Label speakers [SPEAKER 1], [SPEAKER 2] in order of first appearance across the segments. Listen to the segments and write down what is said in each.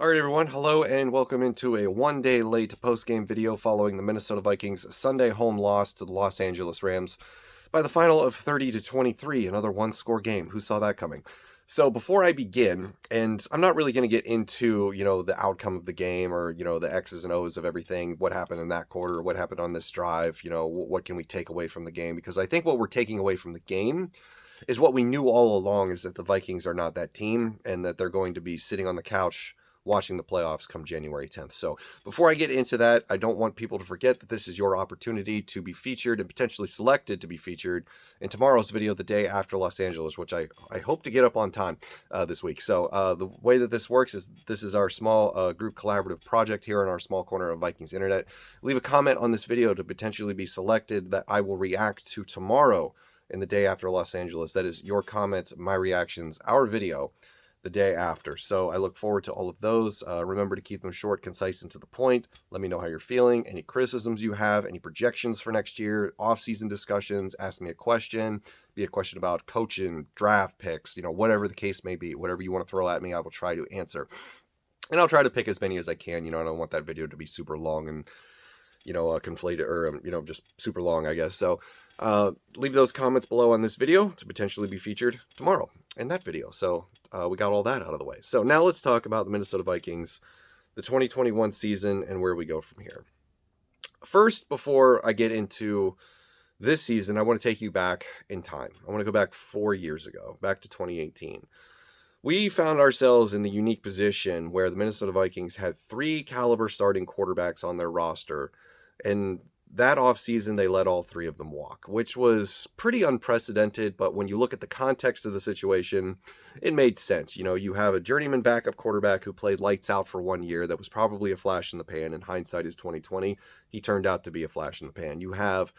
[SPEAKER 1] All right, everyone. Hello and welcome into a one-day late post-game video following the Minnesota Vikings' Sunday home loss to the Los Angeles Rams by the final of 30-23, another one-score game. Who saw that coming? So before I begin, and I'm not really going to get into, the outcome of the game or, the X's and O's of everything, what happened in that quarter, what happened on this drive, what can we take away from the game? Because I think what we're taking away from the game is what we knew all along, is that the Vikings are not that team and that they're going to be sitting on the couch watching the playoffs come January 10th. So before I get into that, I don't want people to forget that this is your opportunity to be featured and potentially selected to be featured in tomorrow's video, the day after Los Angeles, which I hope to get up on time this week. So the way that this works is this is our small group collaborative project here in our small corner of Vikings Internet. Leave a comment on this video to potentially be selected that I will react to tomorrow in the day after Los Angeles. That is your comments, my reactions, our video the day after. So I look forward to all of those. Remember to keep them short, concise, and to the point. Let me know how you're feeling, any criticisms you have, any projections for next year, off-season discussions, ask me a question, be a question about coaching, draft picks, whatever the case may be, whatever you want to throw at me, I will try to answer. And I'll try to pick as many as I can. I don't want that video to be super long and conflated or, just super long, I guess. So leave those comments below on this video to potentially be featured tomorrow in that video. So we got all that out of the way. So now let's talk about the Minnesota Vikings, the 2021 season, and where we go from here. First, before I get into this season, I want to take you back in time. I want to go back 4 years ago, back to 2018. We found ourselves in the unique position where the Minnesota Vikings had 3 caliber starting quarterbacks on their roster, and that offseason they let all 3 of them walk, which was pretty unprecedented. But when you look at the context of the situation, it made sense. You have a journeyman backup quarterback who played lights out for 1 year. That was probably a flash in the pan. In hindsight is 2020. He turned out to be a flash in the pan. You have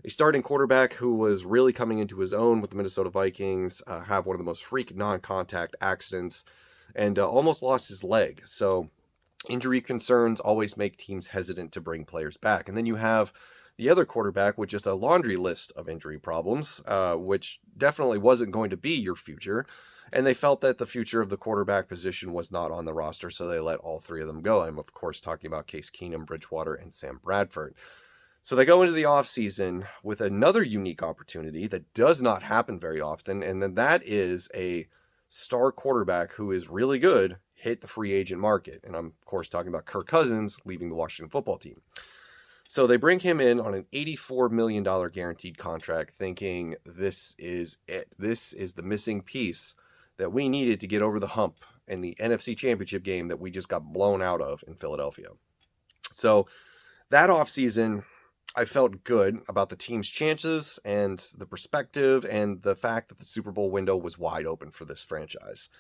[SPEAKER 1] a starting quarterback who was really coming into his own with the Minnesota Vikings, have one of the most freak non-contact accidents, and almost lost his leg. So injury concerns always make teams hesitant to bring players back. And then you have the other quarterback with just a laundry list of injury problems, which definitely wasn't going to be your future. And they felt that the future of the quarterback position was not on the roster, so they let all 3 of them go. I'm, of course, talking about Case Keenum, Bridgewater, and Sam Bradford. So they go into the offseason with another unique opportunity that does not happen very often, and then that is a star quarterback who is really good hit the free agent market. And I'm, of course, talking about Kirk Cousins leaving the Washington football team. So they bring him in on an $84 million guaranteed contract, thinking this is it. This is the missing piece that we needed to get over the hump in the NFC Championship game that we just got blown out of in Philadelphia. So that offseason, I felt good about the team's chances and the perspective and the fact that the Super Bowl window was wide open for this franchise.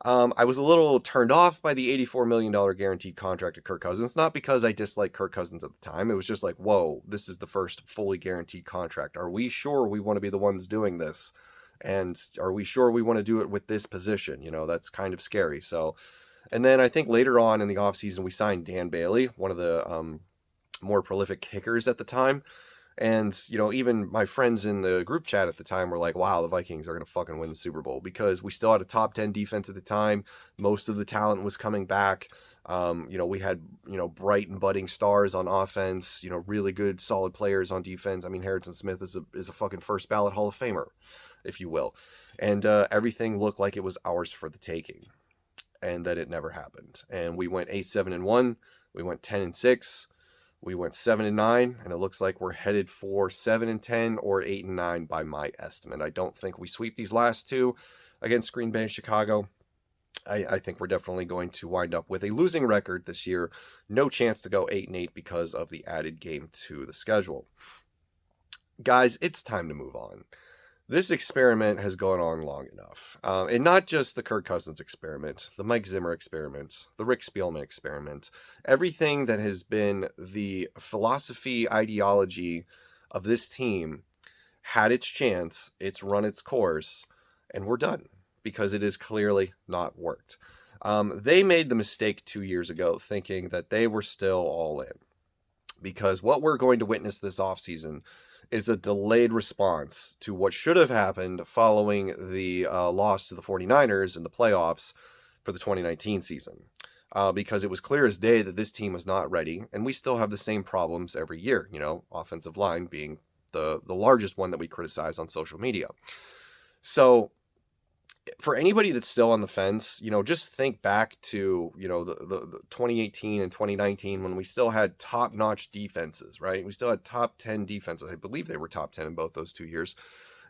[SPEAKER 1] I was a little turned off by the $84 million guaranteed contract to Kirk Cousins, not because I disliked Kirk Cousins at the time. It was just like, whoa, this is the first fully guaranteed contract. Are we sure we want to be the ones doing this? And are we sure we want to do it with this position? That's kind of scary. So, and then I think later on in the offseason, we signed Dan Bailey, one of the more prolific kickers at the time. And, even my friends in the group chat at the time were like, wow, the Vikings are going to fucking win the Super Bowl, because we still had a top 10 defense at the time. Most of the talent was coming back. We had, bright and budding stars on offense, really good, solid players on defense. I mean, Harrison Smith is a fucking first ballot Hall of Famer, if you will. And everything looked like it was ours for the taking, and that it never happened. And we went 8-7-1. We went 10-6. We went 7-9, and it looks like we're headed for 7-10 or 8-9 by my estimate. I don't think we sweep these last 2 against Green Bay and Chicago. I think we're definitely going to wind up with a losing record this year. No chance to go 8-8 because of the added game to the schedule. Guys, it's time to move on. This experiment has gone on long enough. And not just the Kirk Cousins experiment, the Mike Zimmer experiment, the Rick Spielman experiment, everything that has been the philosophy, ideology of this team had its chance, it's run its course, and we're done, because it has clearly not worked. They made the mistake 2 years ago thinking that they were still all in, because what we're going to witness this offseason is a delayed response to what should have happened following the loss to the 49ers in the playoffs for the 2019 season. because it was clear as day that this team was not ready, and we still have the same problems every year. Offensive line being the largest one that we criticize on social media. So for anybody that's still on the fence, just think back to, the 2018 and 2019 when we still had top-notch defenses, right? We still had top 10 defenses. I believe they were top 10 in both those 2 years.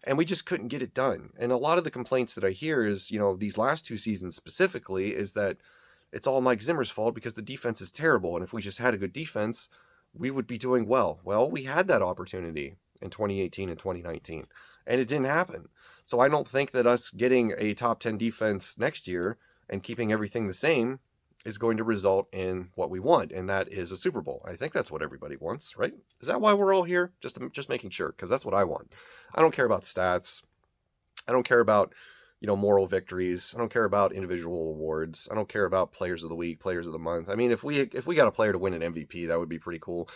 [SPEAKER 1] And we just couldn't get it done. And a lot of the complaints that I hear is, these last 2 seasons specifically, is that it's all Mike Zimmer's fault because the defense is terrible. And if we just had a good defense, we would be doing well. Well, we had that opportunity in 2018 and 2019, and it didn't happen. So I don't think that us getting a top 10 defense next year and keeping everything the same is going to result in what we want, and that is a Super Bowl. I think that's what everybody wants, right? Is that why we're all here? Just making sure, because that's what I want. I don't care about stats. I don't care about, moral victories. I don't care about individual awards. I don't care about players of the week, players of the month. I mean, if we got a player to win an MVP, that would be pretty cool.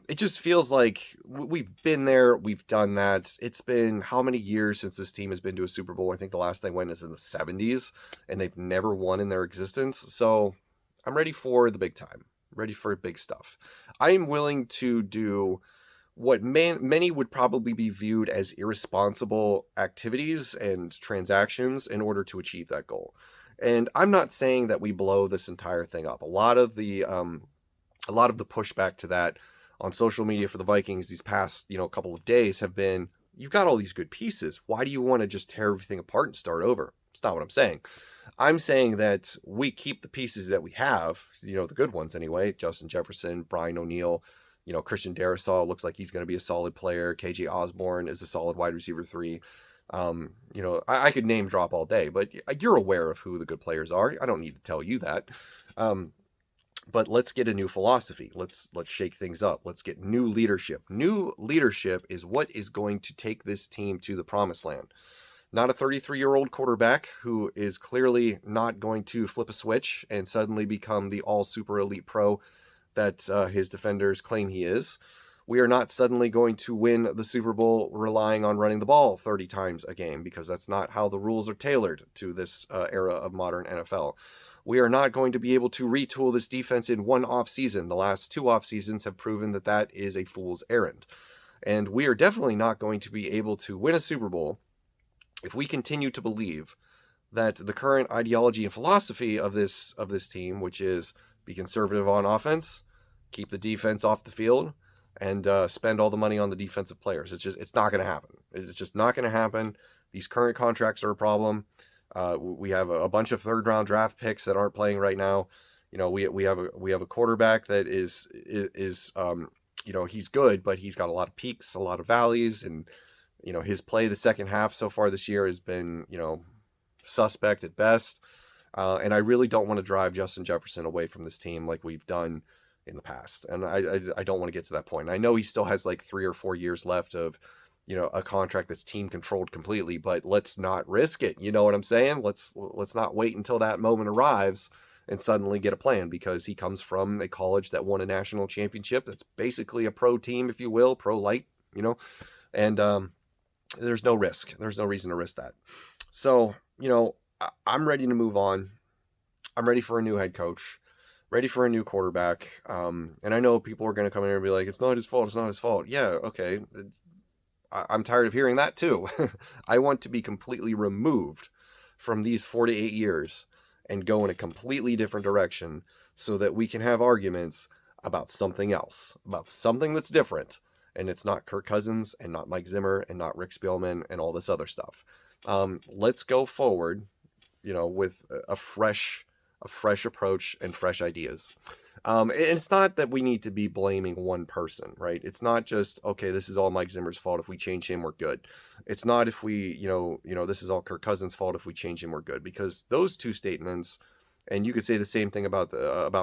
[SPEAKER 1] It just feels like we've been there, we've done that. It's been how many years since this team has been to a Super Bowl? I think the last they went is in the 70s, and they've never won in their existence. So I'm ready for the big time, ready for big stuff. I am willing to do what many would probably be viewed as irresponsible activities and transactions in order to achieve that goal. And I'm not saying that we blow this entire thing up. A lot of the pushback to that on social media for the Vikings these past, couple of days have been, you've got all these good pieces. Why do you want to just tear everything apart and start over? It's not what I'm saying. I'm saying that we keep the pieces that we have, the good ones anyway. Justin Jefferson, Brian O'Neill, Christian Darrisaw looks like he's going to be a solid player. KJ Osborne is a solid wide receiver 3. I could name drop all day, but you're aware of who the good players are. I don't need to tell you that. But let's get a new philosophy. Let's shake things up. Let's get new leadership. New leadership is what is going to take this team to the promised land. Not a 33-year-old quarterback who is clearly not going to flip a switch and suddenly become the all super elite pro that his defenders claim he is. We are not suddenly going to win the Super Bowl relying on running the ball 30 times a game, because that's not how the rules are tailored to this era of modern NFL. We are not going to be able to retool this defense in one offseason. The last 2 offseasons have proven that that is a fool's errand. And we are definitely not going to be able to win a Super Bowl if we continue to believe that the current ideology and philosophy of this team, which is be conservative on offense, keep the defense off the field, and spend all the money on the defensive players. It's not going to happen. It's just not going to happen. These current contracts are a problem. We have a bunch of 3rd-round draft picks that aren't playing right now. We have a quarterback that is he's good, but he's got a lot of peaks, a lot of valleys, and his play the second half so far this year has been suspect at best. And I really don't want to drive Justin Jefferson away from this team like we've done in the past. And I don't want to get to that point. I know he still has like 3 or 4 years left of, a contract that's team controlled completely, but let's not risk it. You know what I'm saying? Let's not wait until that moment arrives and suddenly get a plan, because he comes from a college that won a national championship. That's basically a pro team, if you will, pro light, and there's no risk. There's no reason to risk that. So, I'm ready to move on. I'm ready for a new head coach, ready for a new quarterback. And I know people are going to come in here and be like, it's not his fault. It's not his fault. Yeah. Okay. I'm tired of hearing that too. I want to be completely removed from these 4 to 8 years and go in a completely different direction so that we can have arguments about something else, about something that's different. And it's not Kirk Cousins and not Mike Zimmer and not Rick Spielman and all this other stuff. Let's go forward, with a fresh approach and fresh ideas. And it's not that we need to be blaming one person, right? It's not just, okay, this is all Mike Zimmer's fault. If we change him, we're good. It's not if we, this is all Kirk Cousins' fault. If we change him, we're good. Because those 2 statements, and you could say the same thing about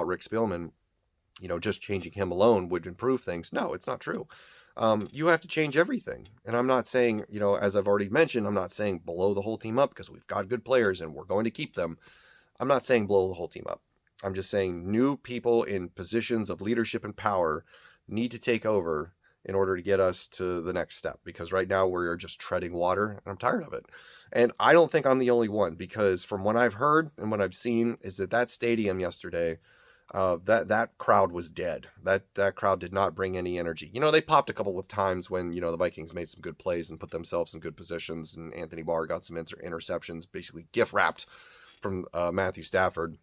[SPEAKER 1] Rick Spielman, just changing him alone would improve things. No, it's not true. You have to change everything. And I'm not saying, as I've already mentioned, I'm not saying blow the whole team up, because we've got good players and we're going to keep them. I'm not saying blow the whole team up. I'm just saying new people in positions of leadership and power need to take over in order to get us to the next step, because right now we're just treading water and I'm tired of it. And I don't think I'm the only one, because from what I've heard and what I've seen is that stadium yesterday, that crowd was dead. That crowd did not bring any energy. They popped a couple of times when the Vikings made some good plays and put themselves in good positions, and Anthony Barr got some interceptions, basically gift wrapped from Matthew Stafford.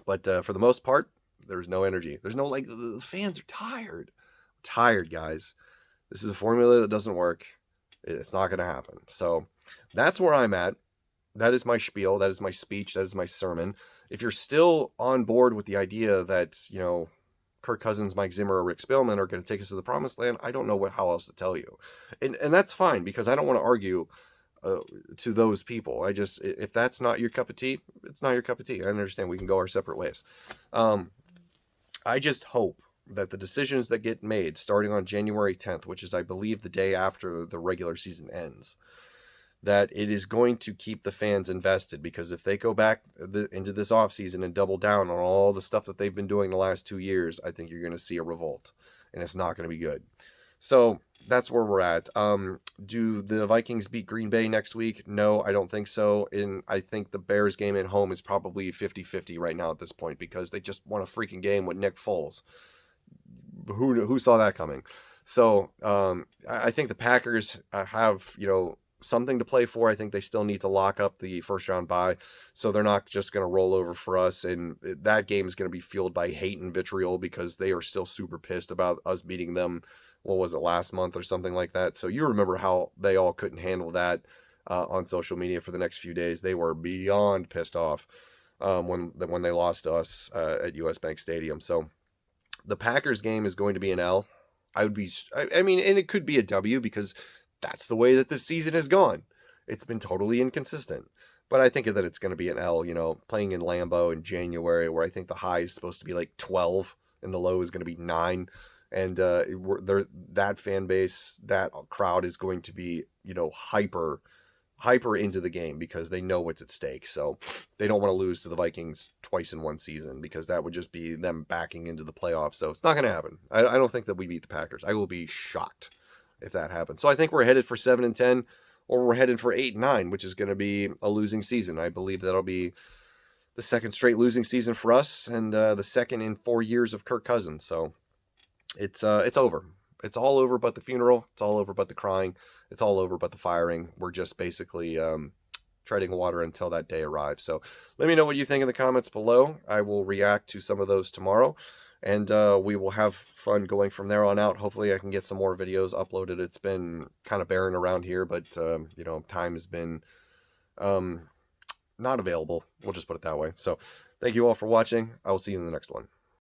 [SPEAKER 1] But for the most part, there's no energy. There's no, the fans are tired. Tired, guys. This is a formula that doesn't work. It's not going to happen. So that's where I'm at. That is my spiel. That is my speech. That is my sermon. If you're still on board with the idea that, Kirk Cousins, Mike Zimmer, or Rick Spielman are going to take us to the promised land, I don't know how else to tell you. And that's fine, because I don't want to argue to those people. If that's not your cup of tea, it's not your cup of tea. I understand. We can go our separate ways. I just hope that the decisions that get made starting on January 10th, which is, I believe, the day after the regular season ends, that it is going to keep the fans invested. Because if they go back into this offseason and double down on all the stuff that they've been doing the last 2 years, I think you're going to see a revolt, and it's not going to be good. So that's where we're at. Do the Vikings beat Green Bay next week? No, I don't think so. And I think the Bears game at home is probably 50-50 right now at this point, because they just won a freaking game with Nick Foles. Who saw that coming? So I think the Packers have, something to play for. I think they still need to lock up the first round bye, so they're not just going to roll over for us. And that game is going to be fueled by hate and vitriol, because they are still super pissed about us beating them. What was it, last month or something like that? So you remember how they all couldn't handle that on social media for the next few days. They were beyond pissed off when they lost to us at US Bank Stadium. So the Packers game is going to be an L. I mean, and it could be a W, because that's the way that this season has gone. It's been totally inconsistent. But I think that it's going to be an L, playing in Lambeau in January, where I think the high is supposed to be like 12 and the low is going to be 9. And that fan base, that crowd is going to be, hyper into the game, because they know what's at stake. So they don't want to lose to the Vikings twice in one season, because that would just be them backing into the playoffs. So it's not going to happen. I don't think that we beat the Packers. I will be shocked if that happens. So I think we're headed for 7-10, or we're headed for 8-9, which is going to be a losing season. I believe that'll be the second straight losing season for us, and the second in 4 years of Kirk Cousins. So it's over. It's all over but the funeral. It's all over but the crying. It's all over but the firing. We're just basically treading water until that day arrives. So let me know what you think in the comments below. I will react to some of those tomorrow, and we will have fun going from there on out. Hopefully I can get some more videos uploaded. It's been kind of barren around here, but time has been not available. We'll just put it that way. So thank you all for watching. I will see you in the next one.